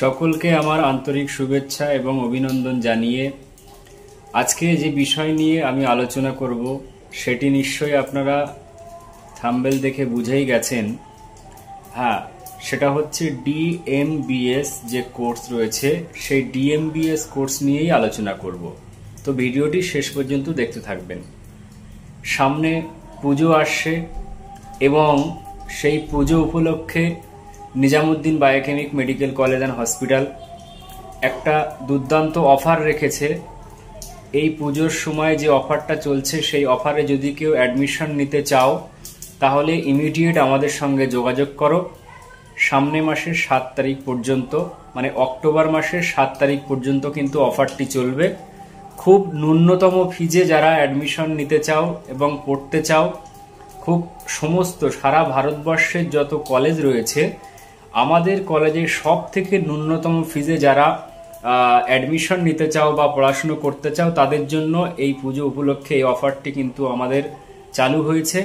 সকলকে আমার আন্তরিক শুভেচ্ছা এবং অভিনন্দন জানিয়ে আজকে যে বিষয় নিয়ে আমি আলোচনা করব সেটি নিশ্চয়ই আপনারা থাম্বনেল দেখে বুঝেই গেছেন। হ্যাঁ, সেটা হচ্ছে ডিএমবিএস যে কোর্স রয়েছে সেই ডিএমবিএস কোর্স নিয়েই আলোচনা করব। তো ভিডিওটি শেষ পর্যন্ত দেখতে থাকবেন। সামনে পুজো আসছে এবং সেই পুজো উপলক্ষে Nizamuddin biochemic medical college and hospital একটা দুর্দান্ত অফার রেখেছে। এই পুজোর সময় যে অফারটা চলছে সেই অফারে যদি কেউ অ্যাডমিশন নিতে চাও তাহলে ইমিডিয়েট আমাদের সঙ্গে যোগাযোগ করো। সামনে মাসের 7 তারিখ পর্যন্ত, মানে অক্টোবর মাসের 7 তারিখ পর্যন্ত কিন্তু অফারটি চলবে। খুব ন্যূনতম ফিজে যারা অ্যাডমিশন নিতে চাও এবং পড়তে চাও, খুব সমস্ত সারা ভারতবর্ষের যত কলেজ রয়েছে আমাদের কলেজে সব থেকে ন্যূনতম ফিজে যারা অ্যাডমিশন নিতে চাও বা পড়াশুনো করতে চাও তাদের জন্য এই পুজো উপলক্ষে এই অফারটি কিন্তু আমাদের চালু হয়েছে।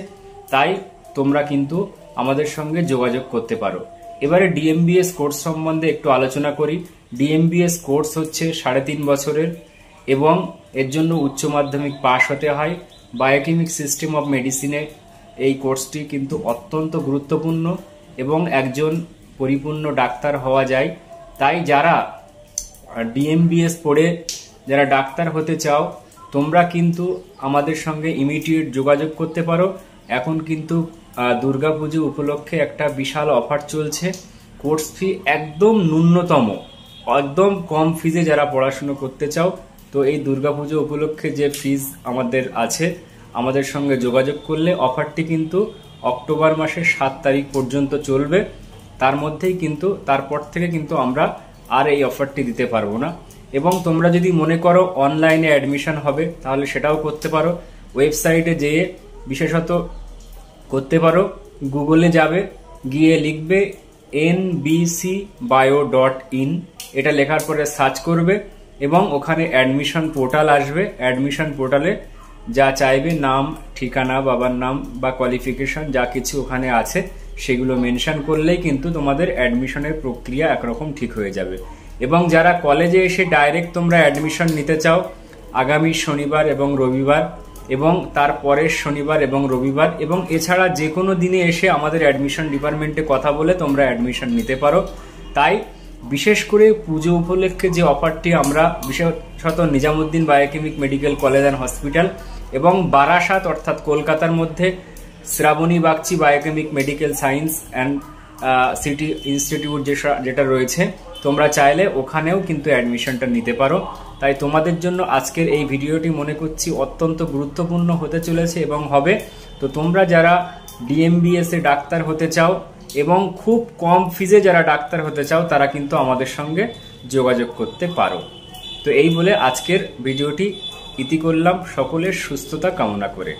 তাই তোমরা কিন্তু আমাদের সঙ্গে যোগাযোগ করতে পারো। এবারে ডিএমবিএস কোর্স সম্বন্ধে একটু আলোচনা করি। ডিএমবিএস কোর্স হচ্ছে 3.5 বছরের এবং এর জন্য উচ্চ মাধ্যমিক পাশ হতে হয়। বায়োকেমিক সিস্টেম অফ মেডিসিনে এই কোর্সটি কিন্তু অত্যন্ত গুরুত্বপূর্ণ এবং একজন পরিপূর্ণ ডাক্তার হওয়া যায়। তাই যারা ডিএমবিএস পড়ে যারা ডাক্তার হতে চাও তোমরা কিন্তু আমাদের সঙ্গে ইমিডিয়েট যোগাযোগ করতে পারো। এখন কিন্তু দুর্গাপুজো উপলক্ষে একটা বিশাল অফার চলছে। কোর্স ফি একদম ন্যূনতম, একদম কম ফিজে যারা পড়াশুনো করতে চাও, তো এই দুর্গাপুজো উপলক্ষে যে ফিজ আমাদের আছে আমাদের সঙ্গে যোগাযোগ করলে অফারটি কিন্তু অক্টোবর মাসের 7 তারিখ পর্যন্ত চলবে। তার মধ্যেই কিন্তু তারপর থেকে কিন্তু আমরা আর এই অফারটি দিতে পারবো না। এবং তোমরা যদি মনে করো অনলাইনে অ্যাডমিশন হবে তাহলে সেটাও করতে পারো। ওয়েবসাইটে যেয়ে বিশেষত করতে পারো, গুগলে যাবে, গিয়ে লিখবে nbcbio.in, এটা লেখার পরে সার্চ করবে এবং ওখানে অ্যাডমিশন পোর্টাল আসবে। অ্যাডমিশন পোর্টালে যা চাইবে, নাম, ঠিকানা, বাবার নাম বা কোয়ালিফিকেশন যা কিছু ওখানে আছে সেগুলো মেনশন করলেই কিন্তু তোমাদের অ্যাডমিশনের প্রক্রিয়া একরকম ঠিক হয়ে যাবে। এবং যারা কলেজে এসে ডাইরেক্ট তোমরা অ্যাডমিশন নিতে চাও, আগামী শনিবার এবং রবিবার এবং তার পরের শনিবার এবং রবিবার এবং এছাড়া যে কোনো দিনে এসে আমাদের অ্যাডমিশন ডিপার্টমেন্টে কথা বলে তোমরা অ্যাডমিশন নিতে পারো। তাই বিশেষ করে পুজো উপলক্ষে যে অফারটি আমরা বিশেষত Nizamuddin biochemic medical college and hospital এবং বারাসাত অর্থাৎ কলকাতার মধ্যে Shrabani Bagchi biochemic medical science and city institute যেটা রয়েছে, তোমরা চাইলে ওখানেও কিন্তু অ্যাডমিশনটা নিতে পারো। তাই তোমাদের জন্য আজকের এই ভিডিওটি মনে করছি অত্যন্ত গুরুত্বপূর্ণ হতে চলেছে এবং হবে। তো তোমরা যারা ডিএমবিএস এ ডাক্তার হতে চাও এবং খুব কম ফিজে যারা ডাক্তার হতে চাও তারা কিন্তু আমাদের সঙ্গে যোগাযোগ করতে পারো। তো এই বলে আজকের ভিডিওটি ইতি করলাম, সকলের সুস্থতা কামনা করে।